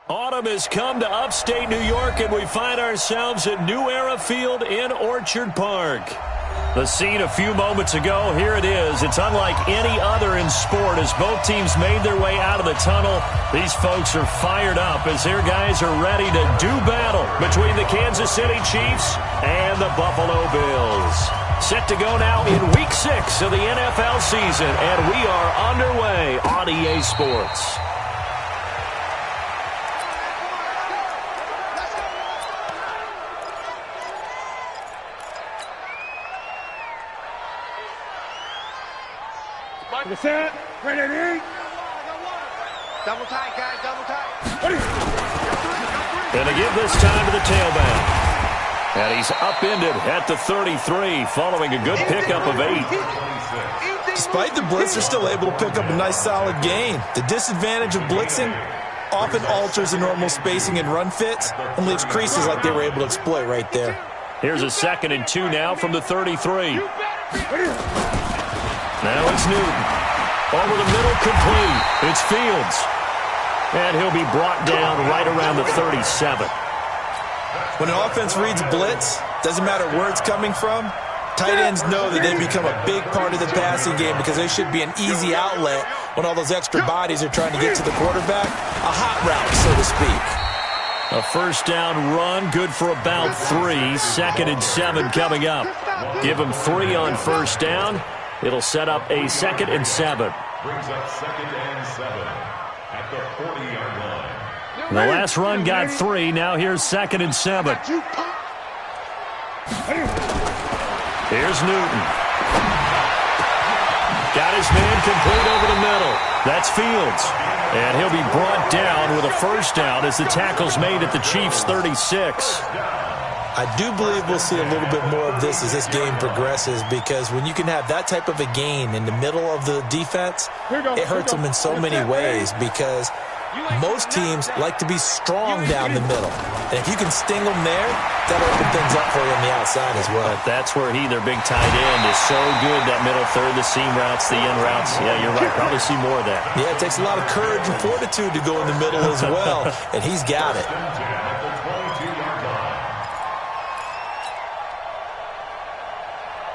Autumn has come to upstate New York, and we find ourselves at New Era Field in Orchard Park. The scene a few moments ago, here it is. It's unlike any other in sport as both teams made their way out of the tunnel. These folks are fired up as their guys are ready to do battle between the Kansas City Chiefs and the Buffalo Bills. Set to go now in Week 6 of the NFL season, and we are underway on EA Sports. Set, ready. Double tight, guys, double tight. And to give this time to the tailback. And he's upended at the 33 following a good pickup of 8. Despite the blitz, they're still able to pick up a nice solid gain. The disadvantage of blitzing often alters the normal spacing and run fits and leaves creases like they were able to exploit right there. Here's a 2nd and 2 now from the 33. Now it's Newton. Over the middle, complete. It's Fields. And he'll be brought down right around the 37. When an offense reads blitz, doesn't matter where it's coming from, tight ends know that they become a big part of the passing game because they should be an easy outlet when all those extra bodies are trying to get to the quarterback. A hot route, so to speak. A first down run, good for about 3. 2nd and 7 coming up. Give him 3 on first down. It'll set up a 2nd and 7. Brings up 2nd and 7 at the 40-yard line. The last run got 3. Now here's 2nd and 7. Here's Newton. Got his man complete over the middle. That's Fields. And he'll be brought down with a first down as the tackle's made at the Chiefs' 36. I do believe we'll see a little bit more of this as this game progresses because when you can have that type of a gain in the middle of the defense, it hurts them in so many ways because most teams like to be strong down the middle. And if you can sting them there, that'll open things up for you on the outside as well. But that's where their big tight end, is so good, that middle third, the seam routes, the in routes. Yeah, you're right. Probably see more of that. Yeah, it takes a lot of courage and fortitude to go in the middle as well, and he's got it.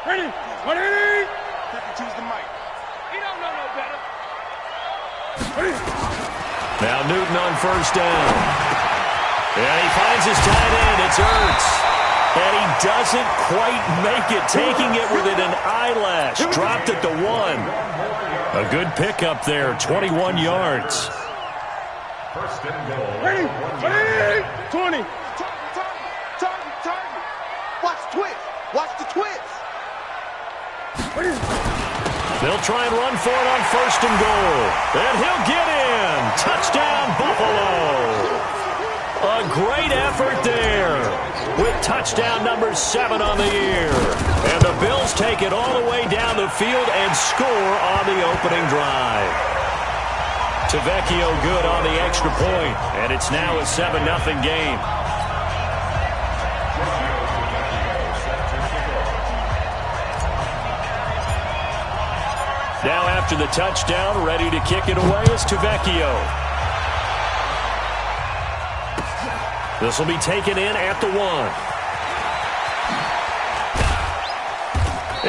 Ready. Choose the mic. He don't know no better. Now Newton on first down. And he finds his tight end. It's Ertz. And he doesn't quite make it, taking it within an eyelash. Dropped at the 1. A good pickup there, 21 yards. First and goal. Ready. 20. Target. Watch twist. Watch the twist. They'll try and run for it on first and goal. And he'll get in. Touchdown, Buffalo. A great effort there with touchdown number 7 on the year. And the Bills take it all the way down the field and score on the opening drive. Tavecchio good on the extra point, and it's now a 7-0 game. Now after the touchdown, ready to kick it away is Tavecchio. This will be taken in at the 1.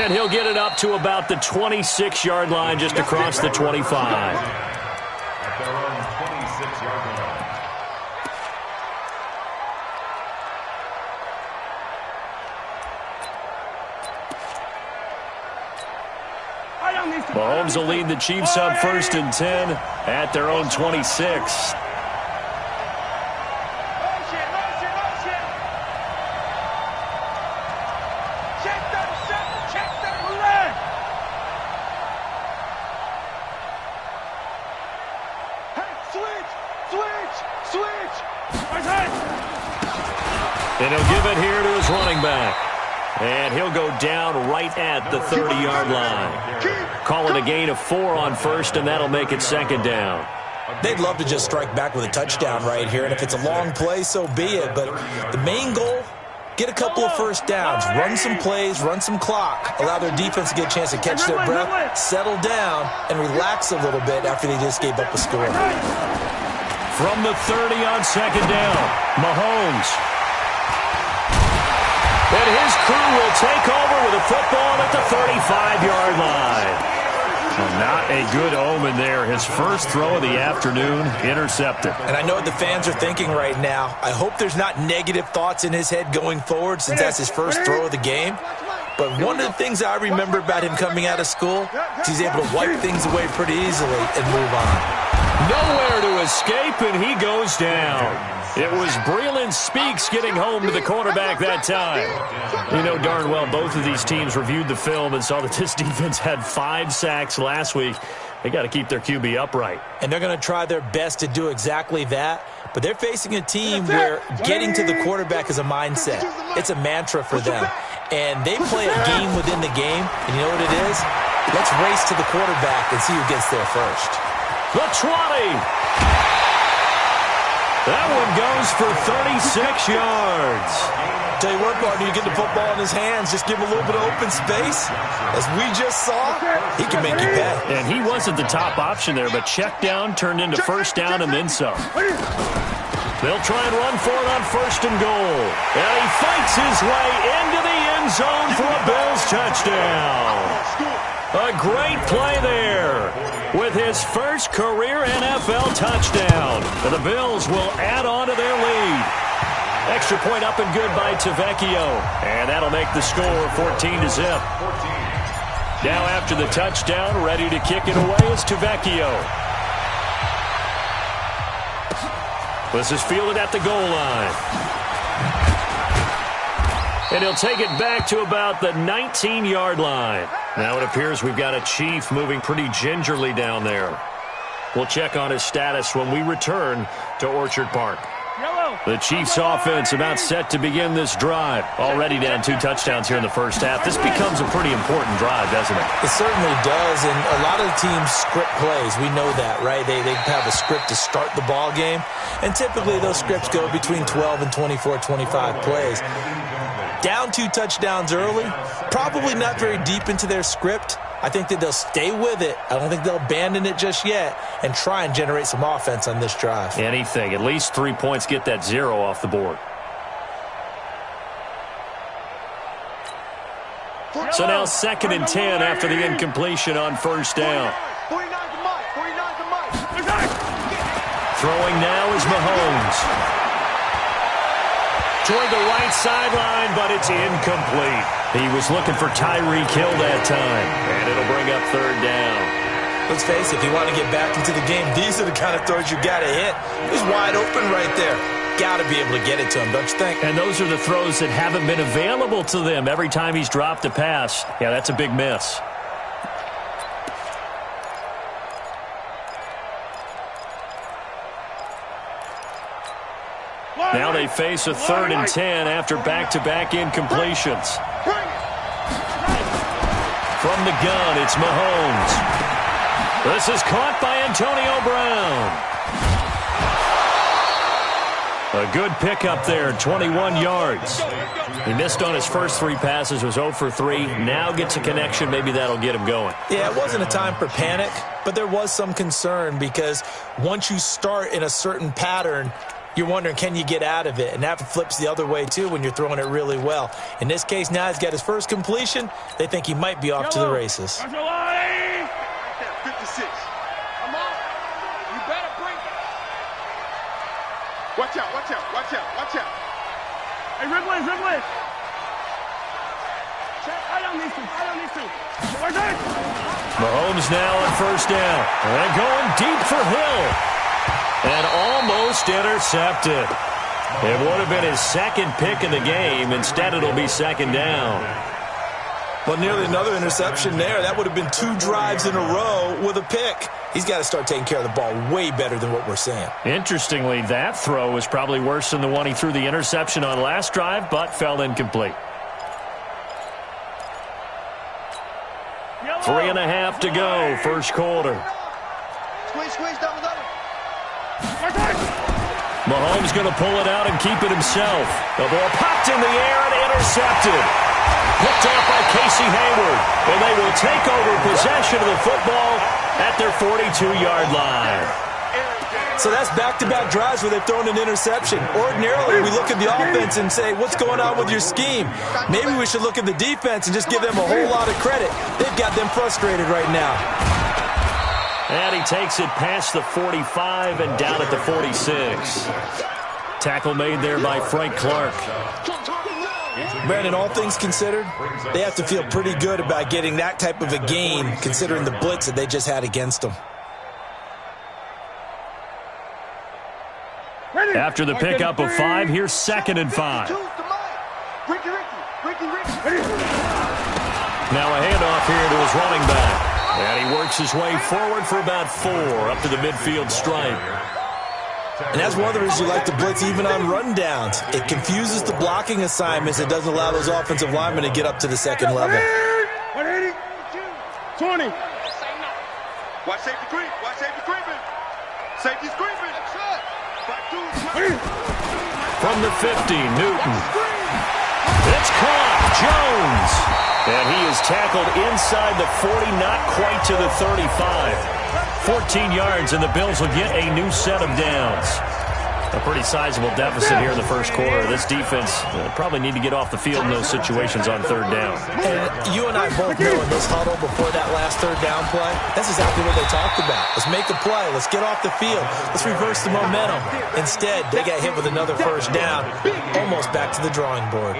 And he'll get it up to about the 26-yard line, just across the 25. At their own 26-yard line. Mahomes will lead the Chiefs up 1st and 10 at their own 26. And he'll give it here to his running back. And he'll go down right at the 30-yard line. Calling a gain of 4 on first, and that'll make it 2nd down. They'd love to just strike back with a touchdown right here, and if it's a long play, so be it. But the main goal, get a couple of first downs, run some plays, run some clock, allow their defense to get a chance to catch their breath, settle down, and relax a little bit after they just gave up a score. From the 30 on second down, Mahomes. And his crew will take over with a football at the 35-yard line. Well, not a good omen there. His first throw of the afternoon, intercepted. And I know what the fans are thinking right now. I hope there's not negative thoughts in his head going forward since that's his first throw of the game. But one of the things I remember about him coming out of school is he's able to wipe things away pretty easily and move on. Nowhere to escape, and he goes down. It was Breeland Speaks getting home to the quarterback that time. You know darn well both of these teams reviewed the film and saw that this defense had 5 sacks last week. They got to keep their QB upright. And they're going to try their best to do exactly that. But they're facing a team where getting to the quarterback is a mindset. It's a mantra for them. And they play a game within the game. And you know what it is? Let's race to the quarterback and see who gets there first. The 20. That one goes for 36 yards. Tell you what, partner, you get the football in his hands, just give him a little bit of open space. As we just saw, he can make you pay. And he wasn't the top option there, but check down turned into first down and then some. They'll try and run for it on first and goal. And he fights his way into the end zone for a Bills touchdown. A great play there with his first career NFL touchdown. The Bills will add on to their lead. Extra point up and good by Tavecchio. And that'll make the score 14-0. Now after the touchdown, ready to kick it away is Tavecchio. This is fielded at the goal line. And he'll take it back to about the 19-yard line. Now it appears we've got a Chief moving pretty gingerly down there. We'll check on his status when we return to Orchard Park. The Chiefs offense about set to begin this drive. Already down 2 touchdowns here in the first half. This becomes a pretty important drive, doesn't it? It certainly does, and a lot of the teams script plays. We know that, right? They have a script to start the ball game, and typically those scripts go between 12 and 24, 25 plays. Down 2 touchdowns early, probably not very deep into their script. I think that they'll stay with it. I don't think they'll abandon it just yet and try and generate some offense on this drive. Anything. At least 3 points, get that 0 off the board. So now 2nd and 10 after the incompletion on first down. 49 to Mike. 49 to Mike. Throwing now is Mahomes. Toward the right sideline, but it's incomplete. He was looking for Tyreek Hill that time, and it'll bring up 3rd down. Let's face it, if you want to get back into the game, these are the kind of throws you got to hit. He's wide open right there. Got to be able to get it to him, don't you think? And those are the throws that haven't been available to them every time he's dropped a pass. Yeah, that's a big miss. Now they face a 3rd and 10 after back-to-back incompletions. From the gun, it's Mahomes. This is caught by Antonio Brown. A good pickup there, 21 yards. He missed on his first 3 passes, was 0 for 3. Now gets a connection. Maybe that'll get him going. Yeah, it wasn't a time for panic, but there was some concern because once you start in a certain pattern, you're wondering, can you get out of it? And that flips the other way, too, when you're throwing it really well. In this case, now he's got his first completion. They think he might be off to the races. 56. Come on. You better bring it. Watch out, watch out, watch out, watch out. Hey, Ridley. I don't need to. Mahomes now on first down. And going deep for Hill. And almost intercepted. It would have been his 2nd pick in the game. Instead, it'll be 2nd down. Well, nearly another interception there. That would have been 2 drives in a row with a pick. He's got to start taking care of the ball way better than what we're seeing. Interestingly, that throw was probably worse than the one he threw the interception on last drive, but fell incomplete. 3.5 to go, first quarter. Squeeze, double. Mahomes going to pull it out and keep it himself. The ball popped in the air and intercepted. Picked off by Casey Hayward. And they will take over possession of the football at their 42-yard line. So that's back-to-back drives where they've thrown an interception. Ordinarily, we look at the offense and say, what's going on with your scheme? Maybe we should look at the defense and just give them a whole lot of credit. They've got them frustrated right now. And he takes it past the 45 and down at the 46. Tackle made there by Frank Clark. Brandon, all things considered, they have to feel pretty good about getting that type of a gain considering the blitz that they just had against them. After the pickup of 5, here's 2nd and 5. Now a handoff here to his running back. And he works his way forward for about 4 up to the midfield stripe. And that's one of the reasons you like to blitz even on rundowns. It confuses the blocking assignments. It doesn't allow those offensive linemen to get up to the second level. 20. Watch safety creep. Watch safety creeping. Safety's creeping. From the 50, Newton. It's caught. Jones. And he is tackled inside the 40, not quite to the 35. 14 yards, and the Bills will get a new set of downs. A pretty sizable deficit here in the first quarter. This defense probably need to get off the field in those situations on 3rd down. And you and I both know in this huddle before that last 3rd down play, that's exactly what they talked about. Let's make a play. Let's get off the field. Let's reverse the momentum. Instead, they got hit with another 1st down, almost back to the drawing board.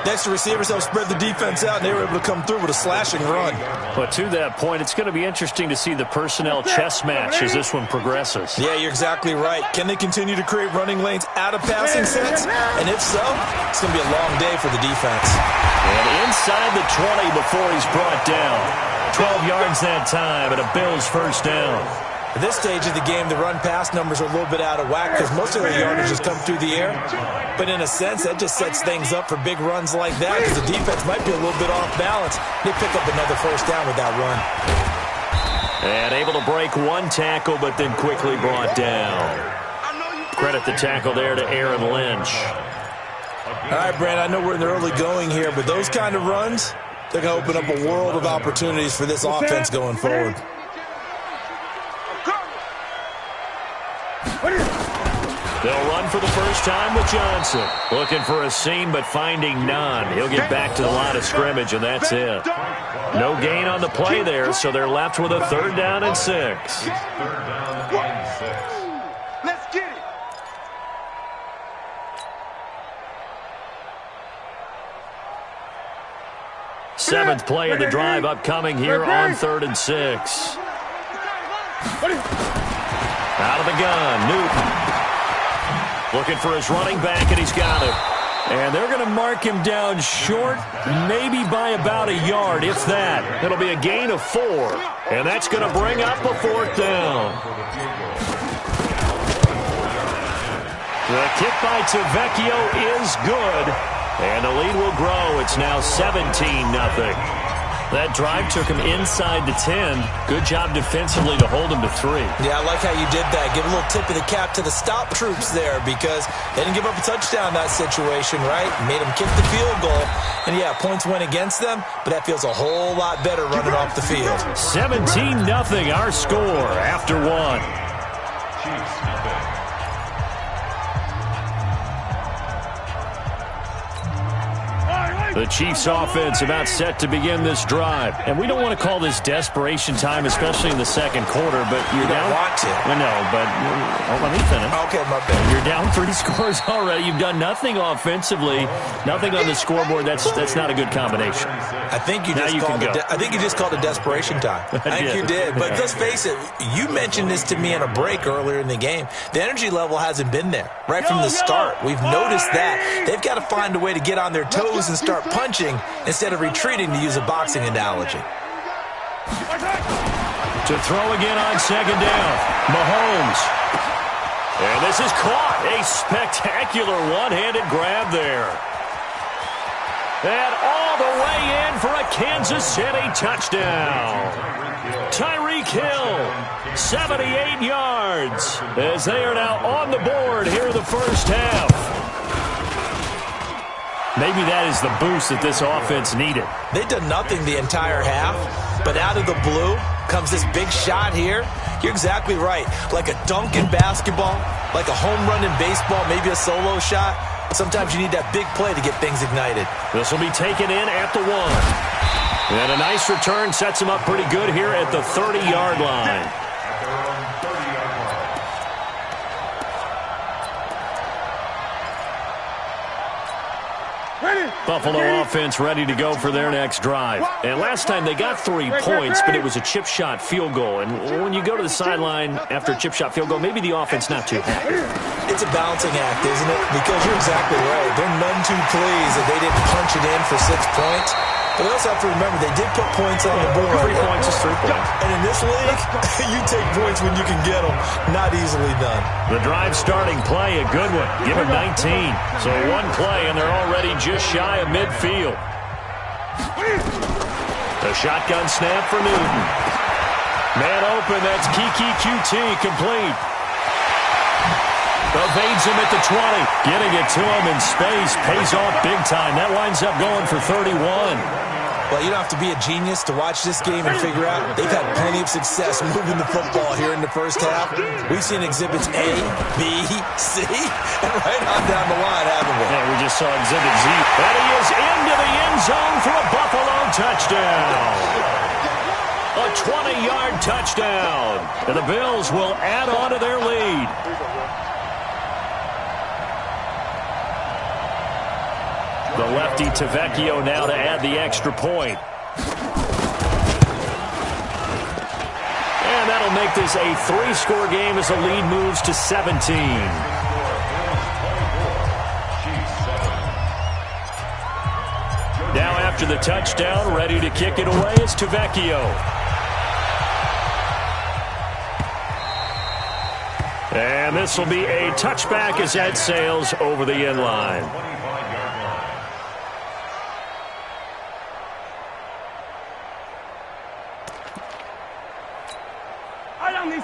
Next, the receivers helped spread the defense out, and they were able to come through with a slashing run. But to that point, it's going to be interesting to see the personnel chess match as this one progresses. Yeah, you're exactly right. Can they continue to create running lanes out of passing sets? And if so, it's going to be a long day for the defense. And inside the 20 before he's brought down. 12 yards that time and a Bills 1st down. At this stage of the game, the run-pass numbers are a little bit out of whack because most of the yardage has come through the air. But in a sense, that just sets things up for big runs like that because the defense might be a little bit off balance. They pick up another 1st down with that run. And able to break one tackle, but then quickly brought down. Credit the tackle there to Aaron Lynch. All right, Brand, I know we're in the early going here, but those kind of runs, they're going to open up a world of opportunities for this offense going forward. They'll run for the first time with Johnson. Looking for a seam, but finding none. He'll get back to the line of scrimmage, and that's it. No gain on the play there, so they're left with a 3rd down and 6. Let's get it. Seventh play of the drive upcoming here on 3rd and 6. Out of the gun, Newton. Looking for his running back, and he's got it. And they're going to mark him down short, maybe by about a yard, if that. It'll be a gain of 4, and that's going to bring up a 4th down. The kick by Tavecchio is good, and the lead will grow. It's now 17-0. That drive took him inside the 10. Good job defensively to hold him to 3. Yeah, I like how you did that. Give a little tip of the cap to the stop troops there because they didn't give up a touchdown in that situation, right? Made them kick the field goal. And, yeah, points went against them, but that feels a whole lot better running off the field. 17-0 our score after 1. Chiefs, nothing. The Chiefs offense about set to begin this drive. And we don't want to call this desperation time, especially in the second quarter, but you're down. Want to. I know, but let me finish. Okay, my bad. You're down 3 scores already. You've done nothing offensively, nothing on the scoreboard. That's not a good combination. I think you just called it desperation time. I think you did. But let's face it, you mentioned this to me in a break earlier in the game. The energy level hasn't been there right from the start. We've noticed that. They've got to find a way to get on their toes and start punching instead of retreating, to use a boxing analogy. To throw again on 2nd down, Mahomes. And this is caught. A spectacular one-handed grab there. And all the way in for a Kansas City touchdown. Tyreek Hill, 78 yards, as they are now on the board here in the first half. Maybe that is the boost that this offense needed. They've done nothing the entire half, but out of the blue comes this big shot here. You're exactly right. Like a dunk in basketball, like a home run in baseball, maybe a solo shot. Sometimes you need that big play to get things ignited. This will be taken in at the 1. And a nice return sets him up pretty good here at the 30-yard line. Buffalo offense ready to go for their next drive. And last time they got 3 points, but it was a chip shot field goal. And when you go to the sideline after a chip shot field goal, maybe the offense not too happy. It's a balancing act, isn't it? Because you're exactly right. They're none too pleased that they didn't punch it in for 6 points. But they also have to remember they did put points on the board. 3 points is 3 points. And in this league, you take points when you can get them. Not easily done. The drive starting play, a good one. Give him 19. So 1 play, and they're already just shy of midfield. The shotgun snap for Newton. Man open, that's Kiki QT complete. Evades him at the 20. Getting it to him in space pays off big time. That winds up going for 31. Well, you don't have to be a genius to watch this game and figure out they've had plenty of success moving the football here in the first half. We've seen exhibits A, B, C, and right on down the line, haven't we? Yeah, we just saw exhibit Z. And he is into the end zone for a Buffalo touchdown. A 20-yard touchdown. And the Bills will add on to their lead. The lefty Tavecchio now to add the extra point. And that'll make this a 3-score game as the lead moves to 17. Now after the touchdown, ready to kick it away is Tavecchio. And this will be a touchback as that sails over the end line.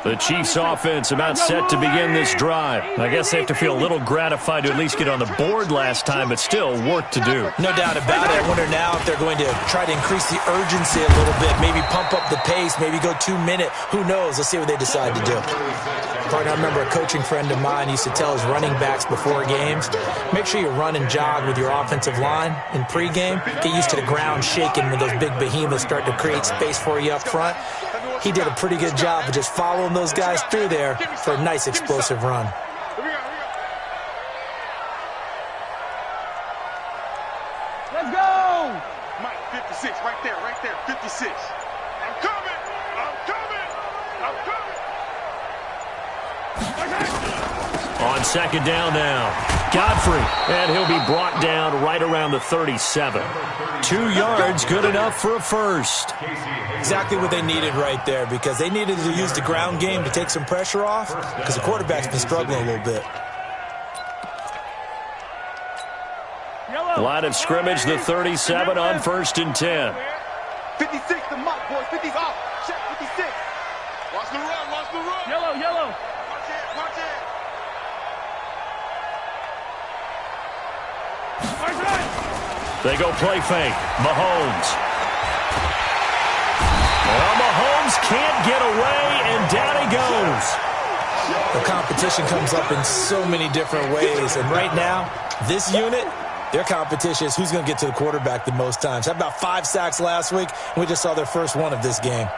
The Chiefs offense about set to begin this drive. I guess they have to feel a little gratified to at least get on the board last time, but still work to do. No doubt about it. I wonder now if they're going to try to increase the urgency a little bit, maybe pump up the pace, maybe go 2-minute. Who knows? Let's see what they decide to do. Partner, I remember a coaching friend of mine used to tell his running backs before games, make sure you run and jog with your offensive line in pregame. Get used to the ground shaking when those big behemoths start to create space for you up front. He did a pretty good job of just following those guys through there for a nice explosive run. Let's go! Mike, 56, right there, 56. I'm coming! I'm coming! On second down now, Godfrey, and he'll be brought down right around the 37. 2 yards, good enough for a first. Exactly what they needed right there, because they needed to use the ground game to take some pressure off, because the quarterback's been struggling a little bit. Line of scrimmage, the 37 on 1st and 10. 56, the mark, boys. 50 off. Check 56. Watch the run. Yellow. Watch it. They go play fake. Mahomes. Well, Mahomes can't get away, and down he goes. The competition comes up in so many different ways, and right now, this unit, their competition is who's going to get to the quarterback the most times. Had about 5 sacks last week, and we just saw their first one of this game.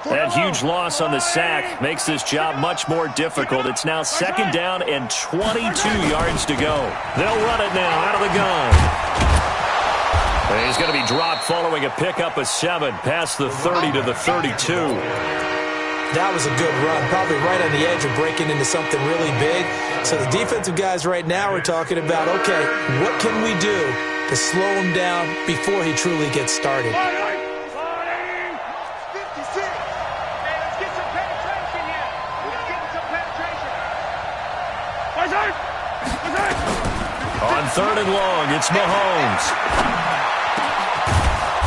That huge loss on the sack makes this job much more difficult. It's now 2nd down and 22 yards to go. They'll run it now out of the gun. And he's going to be dropped following a pickup of 7 past the 30 to the 32. That was a good run, probably right on the edge of breaking into something really big. So the defensive guys right now are talking about, okay, what can we do to slow him down before he truly gets started? third and long, it's Mahomes.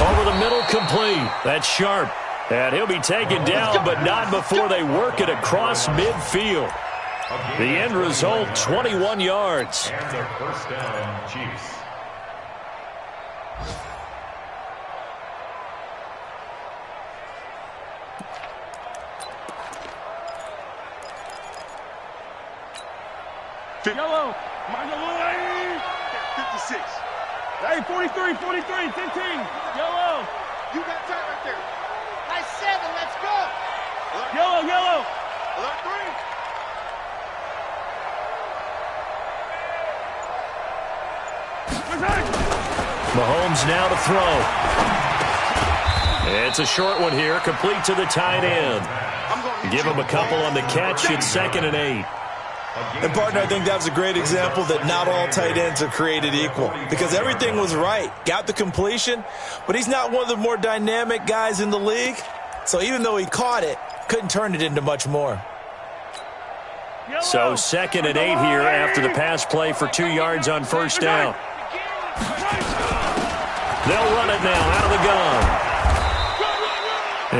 Over the middle, complete. That's sharp. And he'll be taken down, but not before they work it across midfield. The end result, 21 yards. And the first down, Chiefs. Yellow. 56. Hey, 43, 43, 15. Yellow. You got time right there. Nice 7, let's go. Alert. Yellow, yellow. Alert 3. Mahomes now to throw. It's a short one here, complete to the tight end. Give him a couple on the catch. It's 2nd and 8. And, partner, I think that was a great example that not all tight ends are created equal because everything was right. Got the completion, but he's not one of the more dynamic guys in the league. So even though he caught it, couldn't turn it into much more. So 2nd and 8 here after the pass play for 2 yards on first down. They'll run it now out of the gun.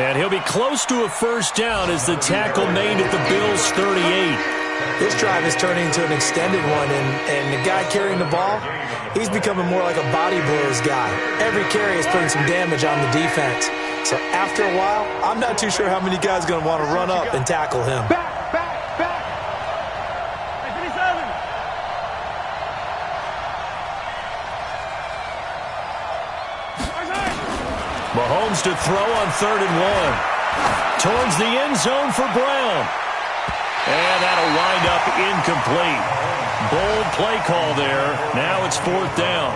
And he'll be close to a first down as the tackle made at the Bills' 38. This drive is turning into an extended one, and the guy carrying the ball, he's becoming more like a body blows guy. Every carry is putting some damage on the defense. So after a while, I'm not too sure how many guys are going to want to run up and tackle him. Back, back, back. Hey, 57. Mahomes to throw on 3rd and 1. Towards the end zone for Brown. And that'll wind up incomplete. Bold play call there. Now it's 4th down.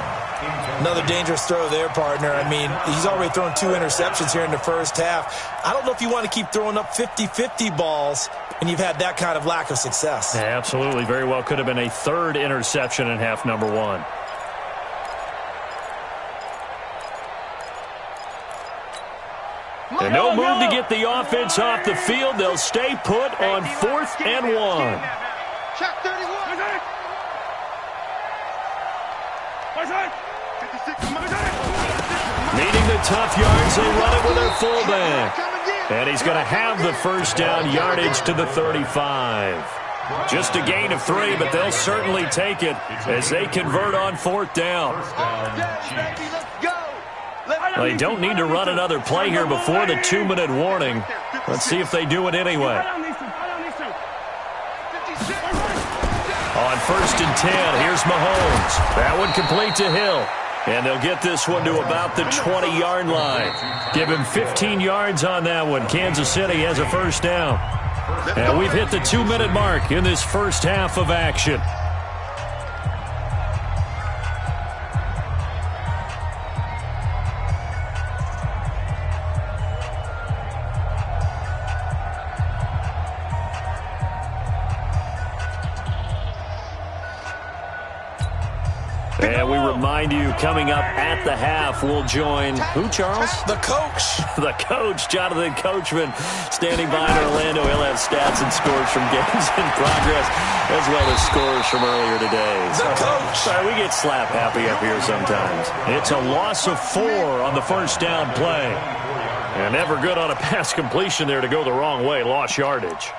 Another dangerous throw there, partner. I mean, he's already thrown 2 interceptions here in the first half. I don't know if you want to keep throwing up 50-50 balls and you've had that kind of lack of success. Yeah, absolutely. Very well could have been a 3rd interception in half number 1. And no move to get the offense off the field. They'll stay put on 4th and 1. Check 31. 56. Needing the tough yards, they run it with their fullback. And he's going to have the first down, yardage to the 35. Just a gain of 3, but they'll certainly take it as they convert on 4th down. They don't need to run another play here before the 2-minute warning. Let's see if they do it anyway. On 1st and 10, here's Mahomes. That one complete to Hill. And they'll get this one to about the 20-yard line. Give him 15 yards on that one. Kansas City has a first down. And we've hit the 2-minute mark in this first half of action. And we remind you, coming up at the half, we'll join who, Charles? The coach. The coach, Jonathan Coachman, standing by in Orlando. He'll have stats and scores from games in progress, as well as scores from earlier today. The coach. Sorry, we get slap happy up here sometimes. It's a loss of 4 on the first down play. And never good on a pass completion there to go the wrong way. Lost yardage.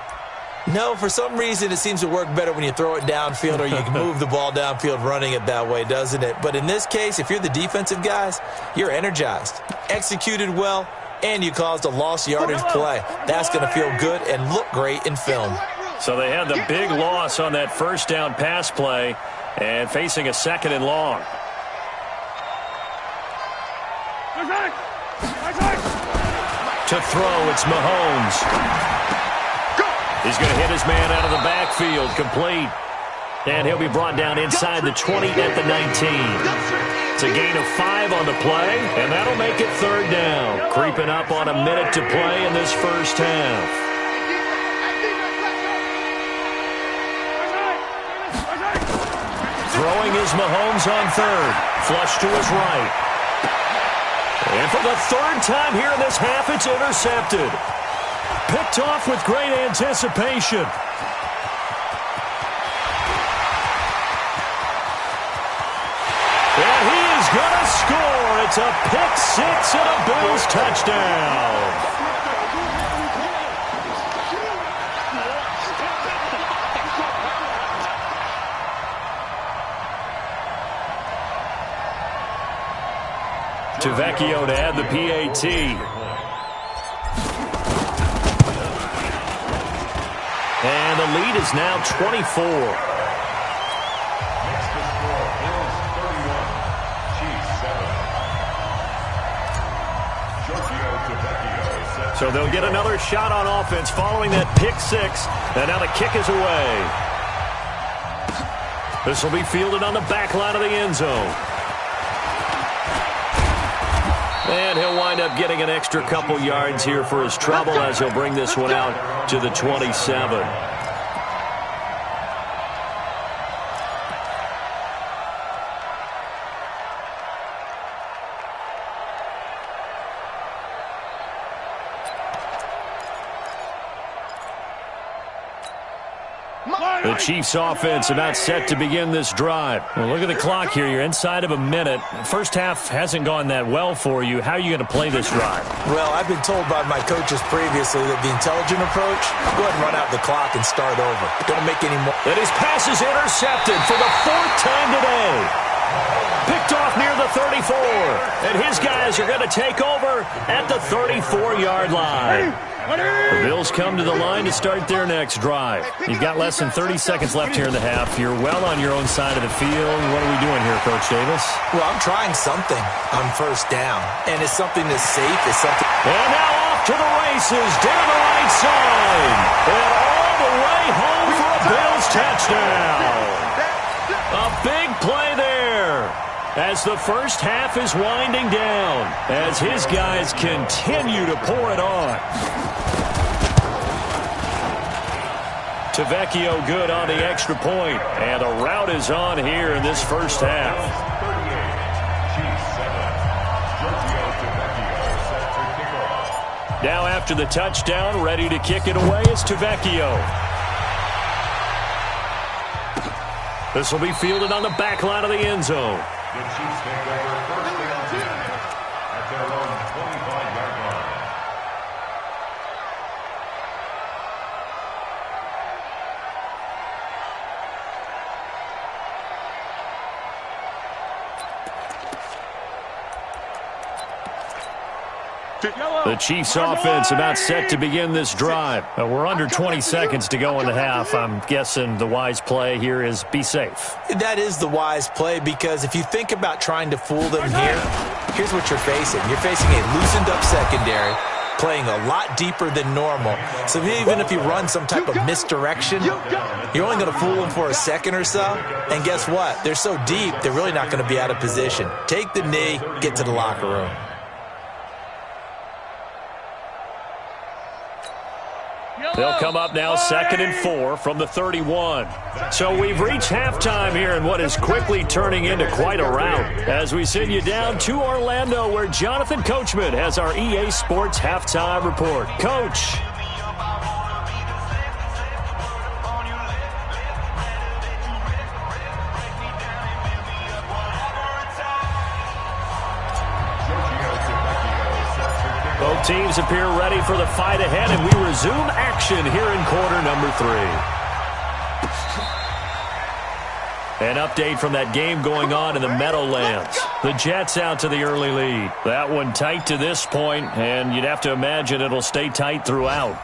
No, for some reason it seems to work better when you throw it downfield or you can move the ball downfield running it that way, doesn't it? But in this case, if you're the defensive guys, you're energized, executed well, and you caused a lost yardage play. That's going to feel good and look great in film. So they had the big loss on that first down pass play and facing a 2nd and long. To throw, it's Mahomes. He's going to hit his man out of the backfield, complete. And he'll be brought down inside the 20 at the 19. It's a gain of 5 on the play, and that'll make it 3rd down. Creeping up on a minute to play in this first half. Throwing is Mahomes on 3rd. Flush to his right. And for the 3rd time here in this half, it's intercepted. Picked off with great anticipation. it's a pick six and a Bills touchdown. Vecchio to add the PAT. And the lead is now 24. So they'll get another shot on offense following that pick six. And now the kick is away. This will be fielded on the back line of the end zone. And he'll wind up getting an extra couple yards here for his trouble as he'll bring this one out to the 27. The Chiefs offense about set to begin this drive. Well, look at the clock here. You're inside of a minute. First half hasn't gone that well for you. How are you going to play this drive? Well, I've been told by my coaches previously that the intelligent approach, go ahead and run out the clock and start over. Don't make any more. And his pass is intercepted for the fourth time today. Picked off near the 34. And his guys are going to take over at the 34-yard line. The Bills come to the line to start their next drive. You've got less than 30 seconds left here in the half. You're well on your own side of the field. What are we doing here, Coach Davis? Well, I'm trying something on first down, and it's something that's safe. It's something. And now off to the races down the right side. And all the way home for a Bills touchdown. A big play there as the first half is winding down, as his guys continue to pour it on. Vecchio good on the extra point, and a rout is on here in this first half. Now after the touchdown, ready to kick it away is Vecchio. This will be fielded on the back line of the end zone. The Chiefs take over first and 10 at their own 25-yard line. The Chiefs offense about set to begin this drive. We're under 20 seconds to go in the half. I'm guessing the wise play here is be safe. That is the wise play, because if you think about trying to fool them here, here's what you're facing. You're facing a loosened up secondary, playing a lot deeper than normal. So even if you run some type of misdirection, you're only going to fool them for a second or so. And guess what? They're so deep, they're really not going to be out of position. Take the knee, get to the locker room. They'll come up now 2nd and 4 from the 31. So we've reached halftime here in what is quickly turning into quite a rout, as we send you down to Orlando, where Jonathan Coachman has our EA Sports halftime report. Coach. Both teams appear ready for the fight ahead, and we resume action here in quarter number 3. An update from that game going on in the Meadowlands. The Jets out to the early lead. That one tight to this point, and you'd have to imagine it'll stay tight throughout.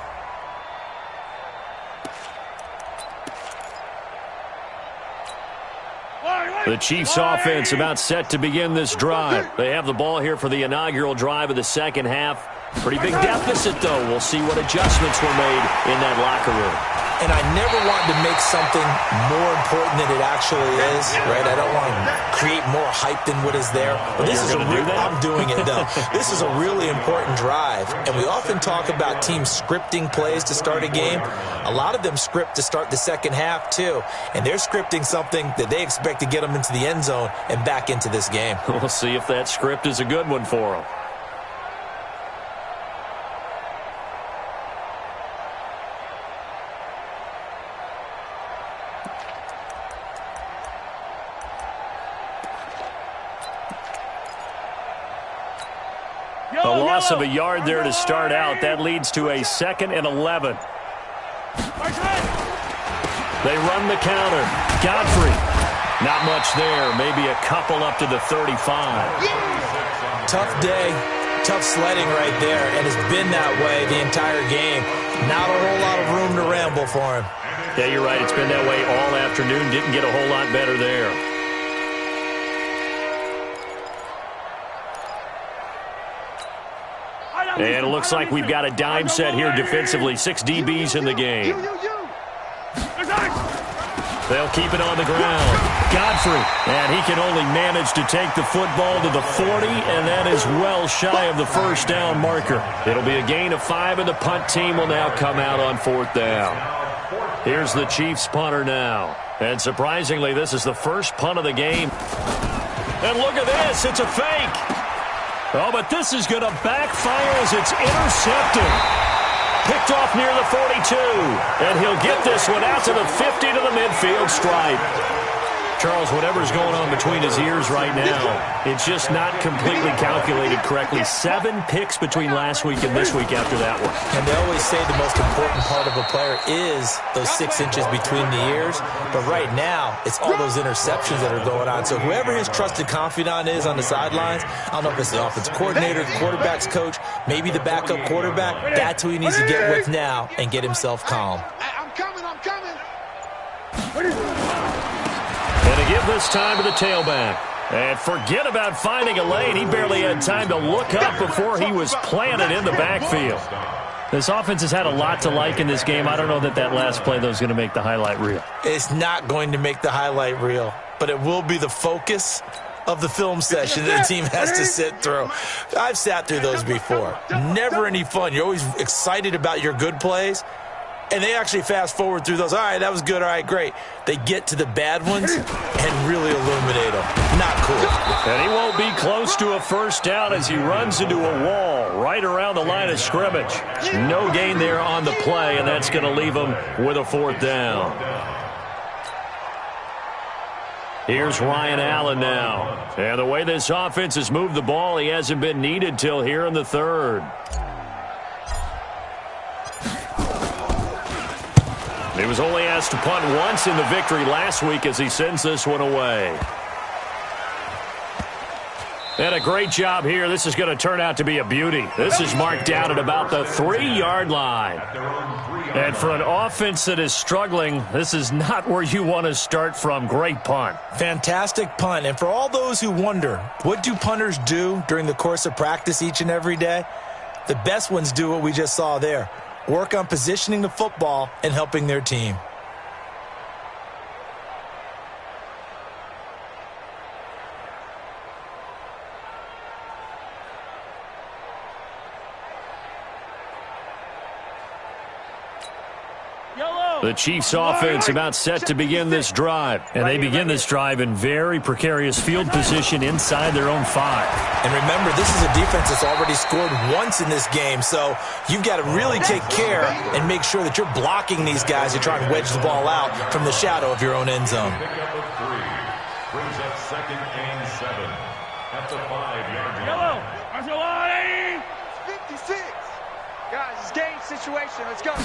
The Chiefs offense about set to begin this drive. They have the ball here for the inaugural drive of the second half. Pretty big deficit, though. We'll see what adjustments were made in that locker room. And I never want to make something more important than it actually is, right? I don't want to create more hype than what is there. But this is I'm doing it, though. This is a really important drive. And we often talk about teams scripting plays to start a game. A lot of them script to start the second half, too. And they're scripting something that they expect to get them into the end zone and back into this game. We'll see if that script is a good one for them. A loss of a yard there to start out. That leads to a 2nd and 11. They run the counter. Godfrey. Not much there. Maybe a couple up to the 35. Tough day. Tough sledding right there, and it's been that way the entire game. Not a whole lot of room to ramble for him. Yeah, you're right. It's been that way all afternoon. Didn't get a whole lot better there. And it looks like we've got a dime set here defensively. 6 DBs in the game. They'll keep it on the ground. Godfrey, and he can only manage to take the football to the 40, and that is well shy of the first down marker. It'll be a gain of 5, and the punt team will now come out on 4th down. Here's the Chiefs punter now. And surprisingly, this is the first punt of the game. And look at this. It's a fake. Oh, but this is going to backfire as it's intercepted. Picked off near the 42. And he'll get this one out to the 50 to the midfield stripe. Charles, whatever's going on between his ears right now, it's just not completely calculated correctly. 7 picks between last week and this week after that one. And they always say the most important part of a player is those 6 inches between the ears. But right now, it's all those interceptions that are going on. So whoever his trusted confidant is on the sidelines, I don't know if it's the offense coordinator, the quarterback's coach, maybe the backup quarterback, that's who he needs to get with now and get himself calm. I'm coming. And to give this time to the tailback. And forget about finding a lane. He barely had time to look up before he was planted in the backfield. This offense has had a lot to like in this game. I don't know that last play, though, is going to make the highlight reel. It's not going to make the highlight reel, but it will be the focus of the film session that the team has to sit through. I've sat through those before. Never any fun. You're always excited about your good plays. And they actually fast forward through those. All right, that was good. All right, great. They get to the bad ones and really illuminate them. Not cool. And he won't be close to a first down as he runs into a wall right around the line of scrimmage. No gain there on the play, and that's going to leave him with a 4th down. Here's Ryan Allen now. And the way this offense has moved the ball, he hasn't been needed till here in the 3rd. He was only asked to punt once in the victory last week as he sends this one away. And a great job here. This is going to turn out to be a beauty. This is marked down at about the 3-yard line. And for an offense that is struggling, this is not where you want to start from. Great punt. Fantastic punt. And for all those who wonder, what do punters do during the course of practice each and every day? The best ones do what we just saw there. Work on positioning the football and helping their team. The Chiefs offense about set to begin this drive. And they begin this drive in very precarious field position inside their own 5. And remember, this is a defense that's already scored once in this game, so you've got to really take care and make sure that you're blocking these guys to try and wedge the ball out from the shadow of your own end zone. Pickup of 3 brings up 2nd and 7 at the 5-yard line. 56. Guys, it's game situation. Let's go.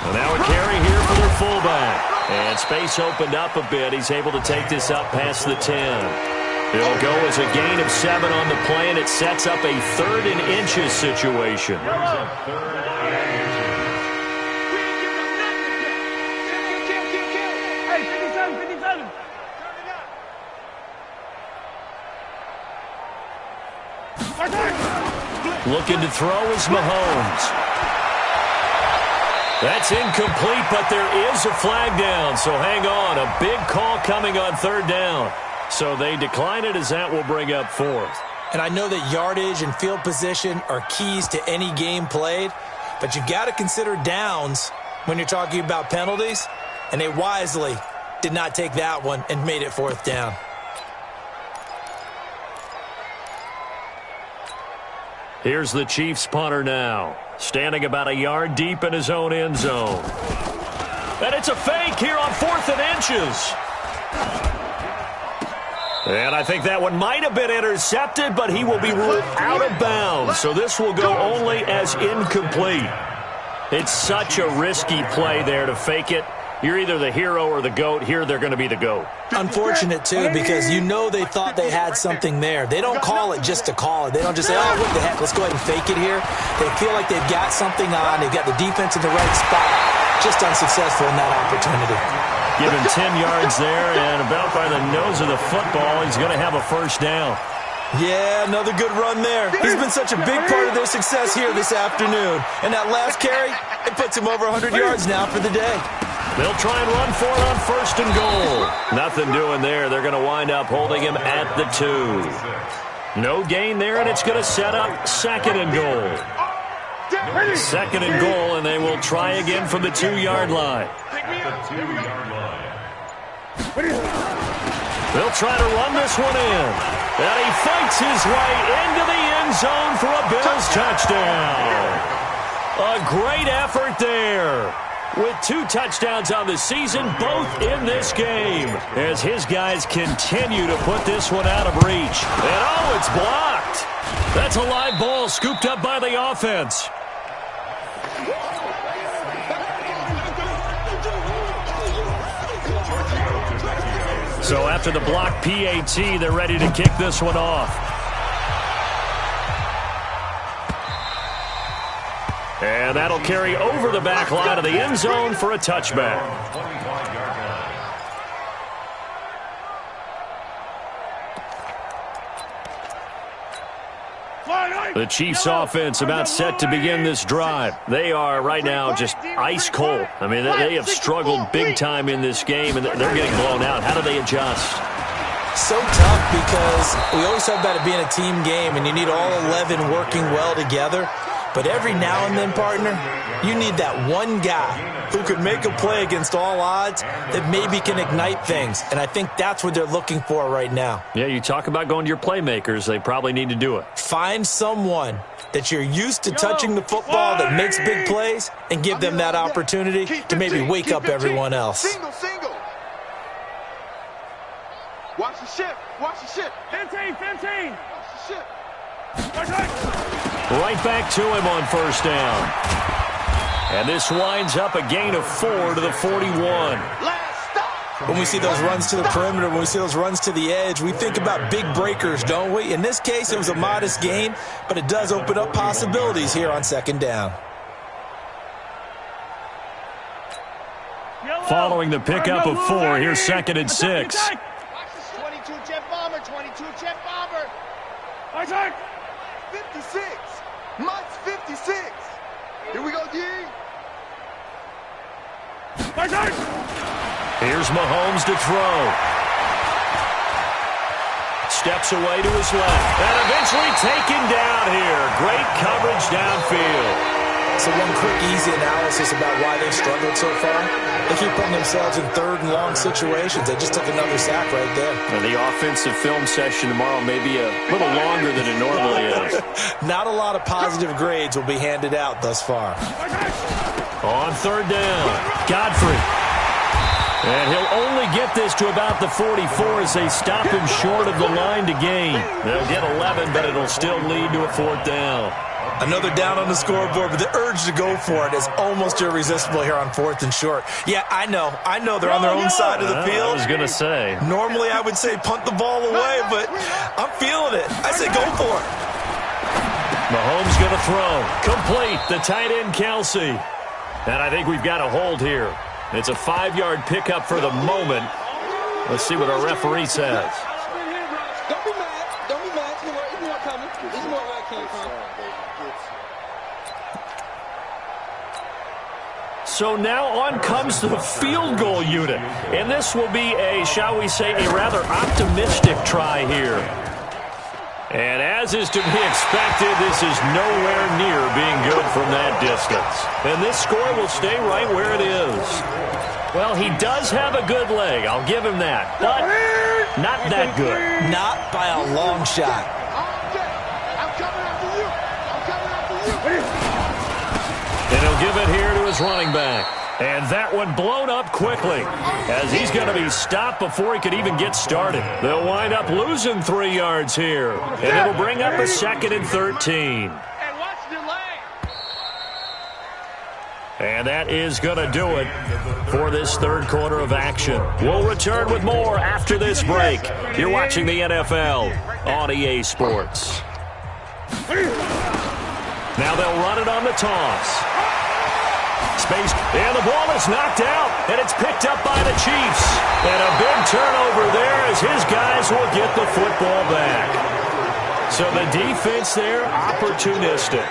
And now a carry here for their fullback. And space opened up a bit. He's able to take this up past the 10. It'll go as a gain of 7 on the play, and it sets up a 3rd and inches situation. Hey, 57, 57. Looking to throw is Mahomes. That's incomplete, but there is a flag down, so hang on. A big call coming on 3rd down. So they decline it as that will bring up 4th. And I know that yardage and field position are keys to any game played, but you've got to consider downs when you're talking about penalties, and they wisely did not take that one and made it 4th down. Here's the Chiefs punter now, standing about a yard deep in his own end zone. And it's a fake here on 4th and inches. And I think that one might have been intercepted, but he will be ruled out of bounds. So this will go only as incomplete. It's such a risky play there to fake it. You're either the hero or the GOAT. Here they're going to be the GOAT. Unfortunate, too, because you know they thought they had something there. They don't call it just to call it. They don't just say, oh, what the heck, let's go ahead and fake it here. They feel like they've got something on. They've got the defense in the right spot. Just unsuccessful in that opportunity. Given 10 yards there, and about by the nose of the football, he's going to have a first down. Yeah, another good run there. He's been such a big part of their success here this afternoon. And that last carry, it puts him over 100 yards now for the day. They'll try and run for it on first and goal. Nothing doing there. They're going to wind up holding him at the 2. No gain there, and it's going to set up second and goal. Second and goal, and they will try again from the 2-yard line. They'll try to run this one in. And he fights his way into the end zone for a Bills touchdown. A great effort there. With 2 touchdowns on the season, both in this game, as his guys continue to put this one out of reach. And oh, it's blocked. That's a live ball scooped up by the offense. So after the block PAT, they're ready to kick this one off. And that'll carry over the back line of the end zone for a touchback. The Chiefs offense about set to begin this drive. They are right now just ice cold. I mean, they have struggled big time in this game, and they're getting blown out. How do they adjust? So tough because we always talk about it being a team game, and you need all 11 working well together. But every now and then, partner, you need that one guy who could make a play against all odds that maybe can ignite things. And I think that's what they're looking for right now. Yeah, you talk about going to your playmakers. They probably need to do it. Find someone that you're used to touching the football that makes big plays and give them that opportunity to maybe wake up everyone else. Single. Watch the shift. 15. Watch the shift. Right back to him on first down. And this winds up a gain of 4 to the 41. When we see those runs to the perimeter, when we see those runs to the edge, we think about big breakers, don't we? In this case, it was a modest gain, but it does open up possibilities here on second down. Following the pickup of 4, here's second and 6. 22 jet bomber, 22 jet bomber. 56. Mike's 56. Here we go, D. Here's Mahomes to throw. Steps away to his left. And eventually taken down here. Great coverage downfield. So one quick, easy analysis about why they've struggled so far. They keep putting themselves in third and long situations. They just took another sack right there. And the offensive film session tomorrow may be a little longer than it normally is. Not a lot of positive grades will be handed out thus far. On third down, Godfrey. And he'll only get this to about the 44 as they stop him short of the line to gain. They'll get 11, but it'll still lead to a fourth down. Another down on the scoreboard, but the urge to go for it is almost irresistible here on fourth and short. Yeah, I know they're on their own side of the field. I was going to say. Normally I would say punt the ball away, but I'm feeling it. I say go for it. Mahomes going to throw. Complete, the tight end Kelsey. And I think we've got a hold here. It's a 5-yard pickup for the moment. Let's see what our referee says. Don't be mad. There's more coming. There's more where I came from. So now on comes the field goal unit. And this will be a, shall we say, a rather optimistic try here. And as is to be expected, this is nowhere near being good from that distance. And this score will stay right where it is. Well, he does have a good leg. I'll give him that. But not that good. Not by a long shot. I'm coming after you. And he'll give it here to his running back. And that one blown up quickly as he's going to be stopped before he could even get started. They'll wind up losing 3 yards here, and it'll bring up a 2nd and 13. And watch the delay. And that is going to do it for this third quarter of action. We'll return with more after this break. You're watching the NFL on EA Sports. Now they'll run it on the toss. Space, and the ball is knocked out, and it's picked up by the Chiefs. And a big turnover there as his guys will get the football back. So the defense there, opportunistic.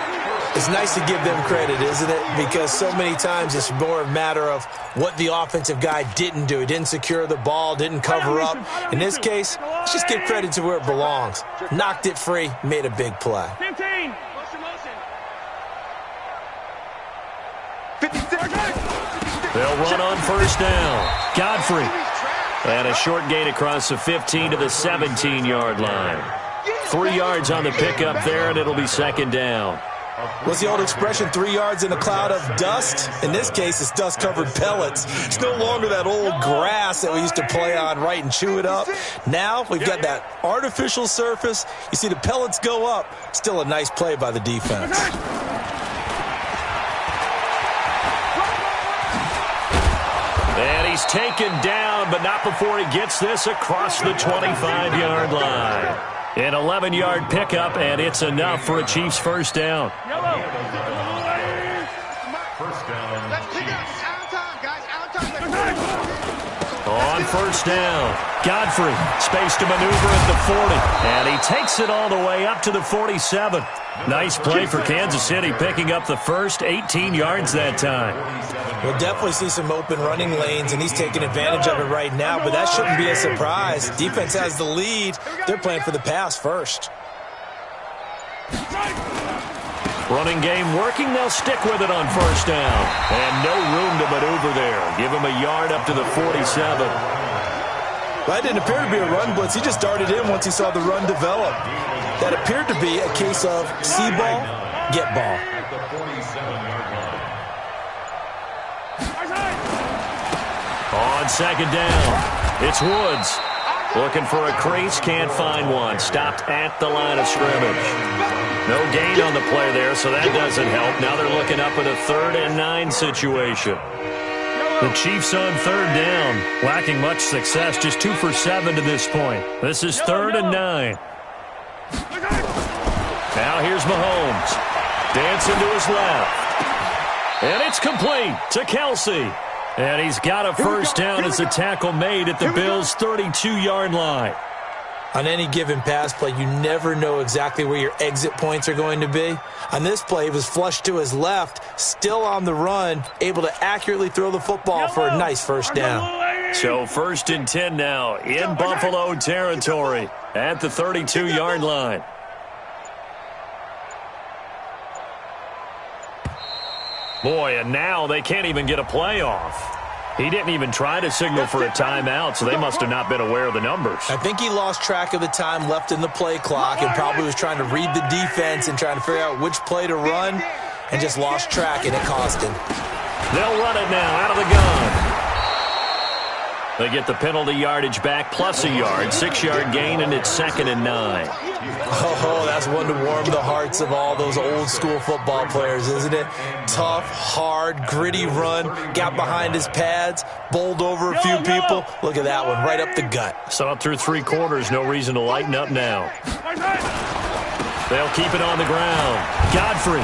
It's nice to give them credit, isn't it? Because so many times it's more a matter of what the offensive guy didn't do. He didn't secure the ball, didn't cover up. In this case, let's just give credit to where it belongs. Knocked it free, made a big play. 15. 56. They'll run on first down. Godfrey. And a short gain across the 15 to the 17-yard line. 3 yards on the pickup there, and it'll be 2nd down. What's the old expression, 3 yards in a cloud of dust? In this case, it's dust-covered pellets. It's no longer that old grass that we used to play on, right, and chew it up. Now we've got that artificial surface. You see the pellets go up. Still a nice play by the defense. And he's taken down, but not before he gets this across the 25-yard line. An 11-yard pickup, and it's enough for a Chiefs first down. First down. Let's pick it up. Out of time, guys. Out of time. On first down, Godfrey, space to maneuver at the 40, and he takes it all the way up to the 47. Nice play for Kansas City, picking up the first 18 yards that time. We'll definitely see some open running lanes, and he's taking advantage of it right now, but that shouldn't be a surprise. Defense has the lead. They're playing for the pass first. Running game working. They'll stick with it on first down. And no room to maneuver there. Give him a yard up to the 47. That didn't appear to be a run blitz. He just darted in once he saw the run develop. That appeared to be a case of see ball, get ball. At the 47-yard line. On second down, it's Woods. Looking for a crease, can't find one. Stopped at the line of scrimmage. No gain on the play there, so that doesn't help. Now they're looking up at a 3rd and 9 situation. The Chiefs on 3rd down, lacking much success, just 2 for 7 to this point. This is 3rd and 9. Now here's Mahomes. Dancing to his left. And it's complete to Kelsey. And he's got a first down as the tackle made at the Bills' 32-yard line. On any given pass play, you never know exactly where your exit points are going to be. On this play, he was flushed to his left, still on the run, able to accurately throw the football for a nice first down. So 1st and 10 now in Buffalo territory at the 32-yard line. Boy, and now they can't even get a play off. He didn't even try to signal for a timeout, so they must have not been aware of the numbers. I think he lost track of the time left in the play clock and probably was trying to read the defense and trying to figure out which play to run and just lost track, and it cost him. They'll run it now out of the gun. They get the penalty yardage back plus a yard, 6-yard gain, and it's 2nd and 9. Oh, that's one to warm the hearts of all those old-school football players, isn't it? Tough, hard, gritty run, got behind his pads, bowled over a few people. Look at that one, right up the gut. So up through 3 quarters, no reason to lighten up now. They'll keep it on the ground. Godfrey.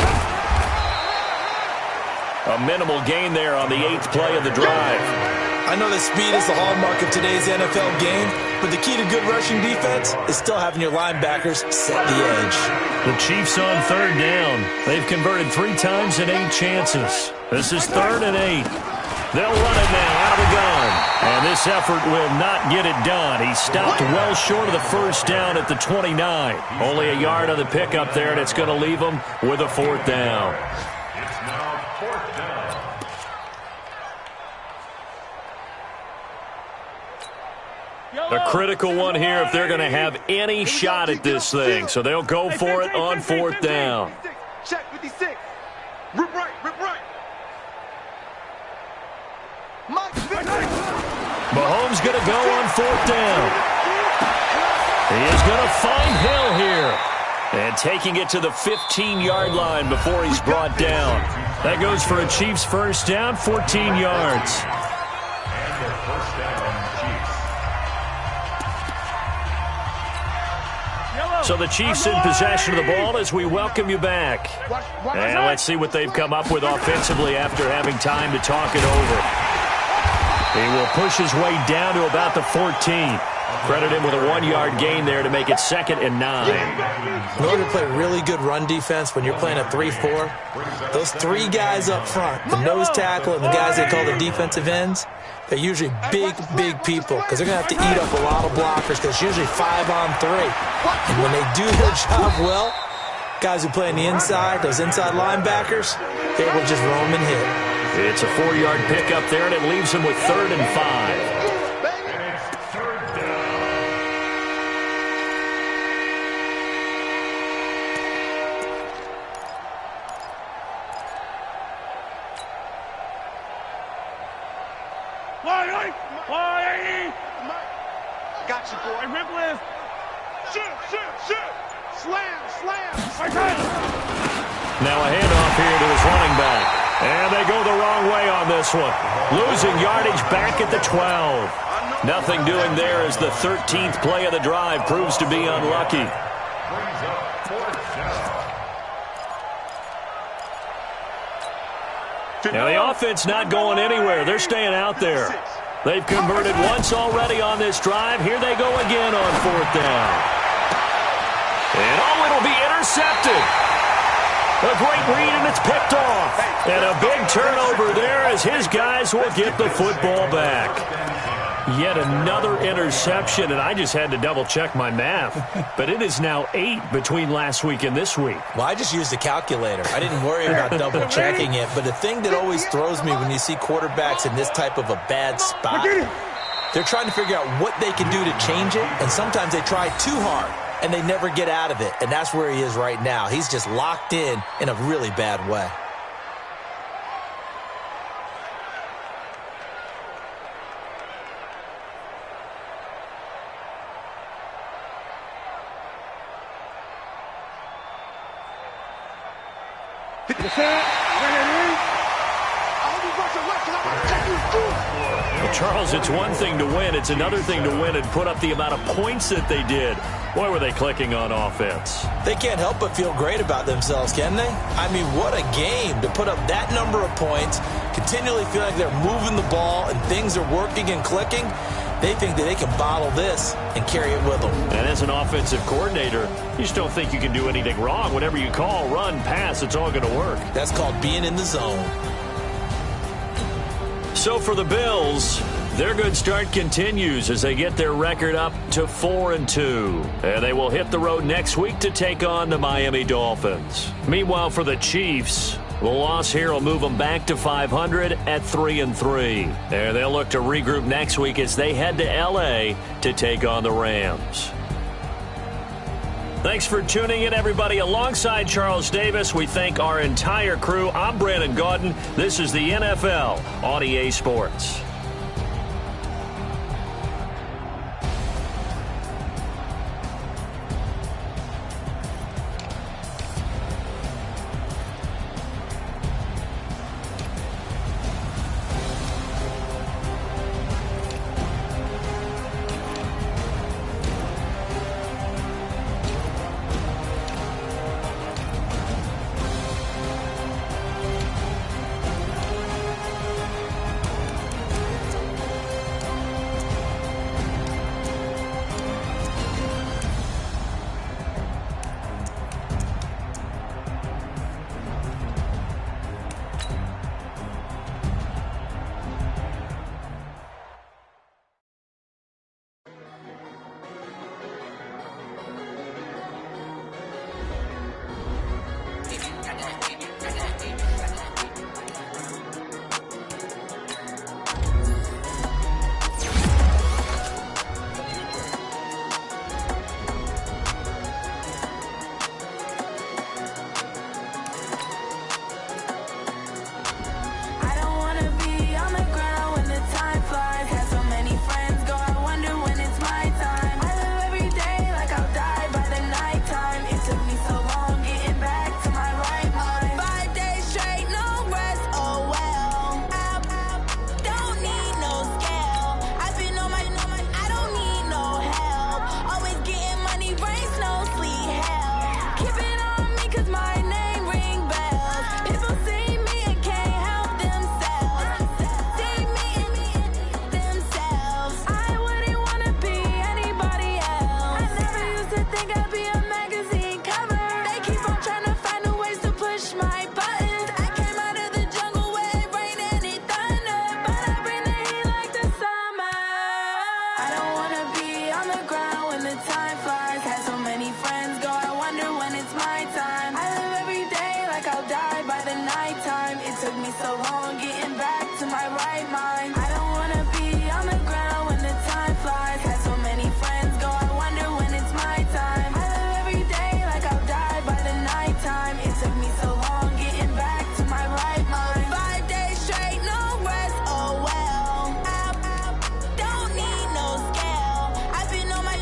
A minimal gain there on the 8th play of the drive. I know that speed is the hallmark of today's NFL game, but the key to good rushing defense is still having your linebackers set the edge. The Chiefs on 3rd down. They've converted 3 times in 8 chances. This is 3rd and 8. They'll run it now out of the gun. And this effort will not get it done. He stopped well short of the first down at the 29. Only a yard on the pickup there, and it's going to leave them with a 4th down. It's now 4th down. A critical one here if they're going to have any shot at this thing. So they'll go for it on 4th down. Check 56. Rip right, rip right. Mahomes going to go on 4th down. He is going to find Hill here. And taking it to the 15-yard line before he's brought down. That goes for a Chiefs first down, 14 yards. And their first down, Chiefs. So the Chiefs in possession of the ball as we welcome you back. And let's see what they've come up with offensively after having time to talk it over. He will push his way down to about the 14. Credit him with a 1-yard gain there to make it 2nd and 9. In order to play really good run defense when you're playing a 3-4, those 3 guys up front, the nose tackle and the guys they call the defensive ends, they're usually big, big people because they're going to have to eat up a lot of blockers because it's usually 5-on-3. And when they do their job well, guys who play on the inside, those inside linebackers, they will just roam and hit. It's a 4-yard pickup there, and it leaves them with 3rd and 5. Got you, boy. Rip list. Shoot. Slam. Now a handoff here to his running back. And they go the wrong way on this one. Losing yardage back at the 12. Nothing doing there as the 13th play of the drive proves to be unlucky. Brings up 4th down. Now the offense not going anywhere. They're staying out there. They've converted once already on this drive. Here they go again on 4th down. And it'll be intercepted. A great read, and it's picked off. And a big turnover there as his guys will get the football back. Yet another interception, and I just had to double-check my math. But it is now 8 between last week and this week. Well, I just used a calculator. I didn't worry about double-checking it. But the thing that always throws me when you see quarterbacks in this type of a bad spot, they're trying to figure out what they can do to change it, and sometimes they try too hard, and they never get out of it. And that's where he is right now. He's just locked in a really bad way. Well, Charles, it's one thing to win. It's another thing to win and put up the amount of points that they did. Boy, were they clicking on offense. They can't help but feel great about themselves, can they? I mean, what a game to put up that number of points, continually feel like they're moving the ball and things are working and clicking. They think that they can bottle this and carry it with them. And as an offensive coordinator, you just don't think you can do anything wrong. Whatever you call, run, pass, it's all going to work. That's called being in the zone. So for the Bills, their good start continues as they get their record up to 4-2. And they will hit the road next week to take on the Miami Dolphins. Meanwhile, for the Chiefs, the loss here will move them back to 500 at 3-3. And they'll look to regroup next week as they head to L.A. to take on the Rams. Thanks for tuning in, everybody. Alongside Charles Davis, we thank our entire crew. I'm Brandon Gaudin. This is the NFL on EA Sports. I don't wanna be on the ground when the time flies. Had so many friends go, I wonder when it's my time. I live every day like I'll die by the nighttime. It took me so long getting back to my right mind. I don't wanna be on the ground when the time flies. Had so many friends go, I wonder when it's my time. I live every day like I'll die by the nighttime. It took me so long getting back to my right mind. 5 days straight, no rest, oh well. I don't need no scale. I've been on my,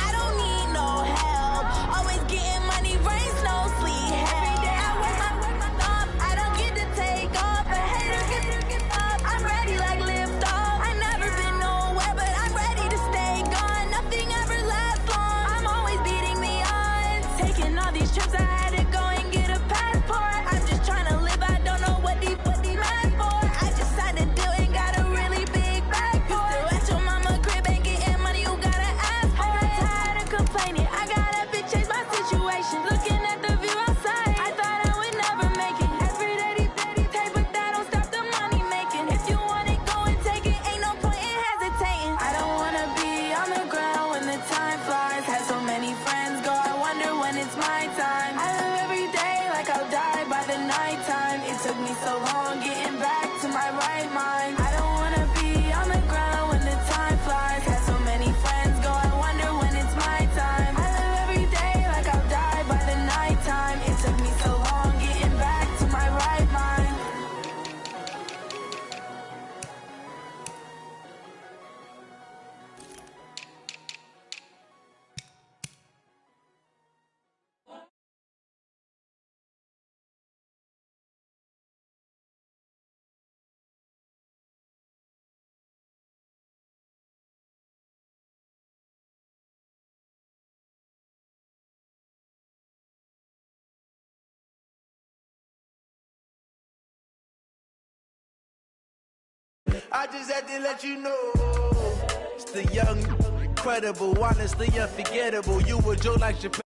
I don't need no help. Always getting money, rain, snow, sleet, every day I work my thumb. I don't get to take off. A hater get up. I'm ready like lift off. I never been nowhere, but I'm ready to stay gone. Nothing ever lasts long. I'm always beating the odds. Taking all these trips, I had to go and get a passport. I'm just trying to live, I don't know what these mad for. I just signed a deal and got a really big bag for it. Still at your mama crib, ain't getting money, you gotta ask for it. Tired of complaining, I got up and changed my situation. Looking at the view outside, I thought I would never make it. Every day they pay, but that don't stop the money making. If you want it, go and take it, ain't no point in hesitating. I don't wanna be on the ground when the time flies. Had so many friends go, I wonder when it's my time. I live every day like I'll die by the nighttime. It took me so long getting back to my right mind. I don't wanna be on the ground when the time flies. Had so many friends go, I wonder when it's my time. I live every day like I'll die by the nighttime. It took me so long getting back to my right mind. I just had to let you know, it's the young, incredible, honestly unforgettable. You were Joe like Chappelle.